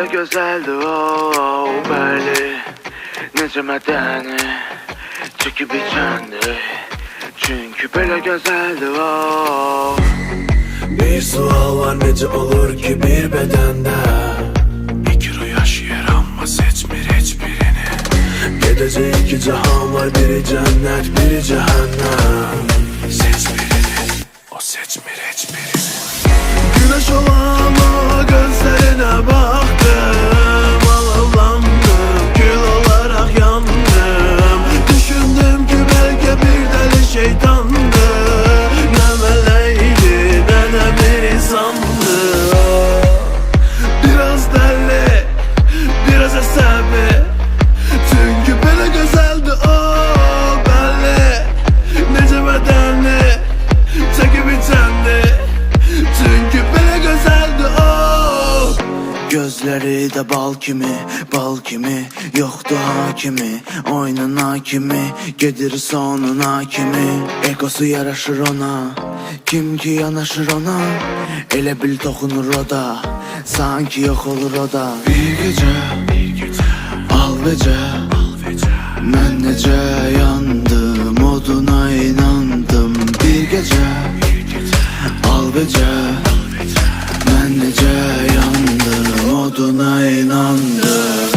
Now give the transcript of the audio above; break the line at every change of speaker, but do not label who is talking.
belə gözəldir, bəli. Necə mədəni çəkib içəndi, çünki belə gözəldir,
Bir sual var, necə olur ki bir bədəndə İki ruh yaşayır amma seçmir heç birini. Gedəcək iki cahan var, biri cənnət, biri cəhənnəm. Seç birini, o seçmir heç birini. Güneş olan o gözlerine baktım, alevlandım, kül olarak yandım. Düşündüm ki belki bir deli şeytandı, ne meleğiydi ne de bir insandı. Biraz deli, biraz esabi, çünkü böyle güzeldi o belli. Nece bedeni çekip içendi, çünkü böyle güzeldi o. Gözleri de bal kimi, bal kimi, yoktu hakimi, oyunun hakimi, gedir sonuna kimi. Egosu yaraşır ona, kim ki yanaşır ona, ele bil dokunur o da, sanki yok olur o da. Bir gece, al vece, ben nece yandım, oduna inandım. Bir gece, al vece, ben nece yandım, oduna inandım.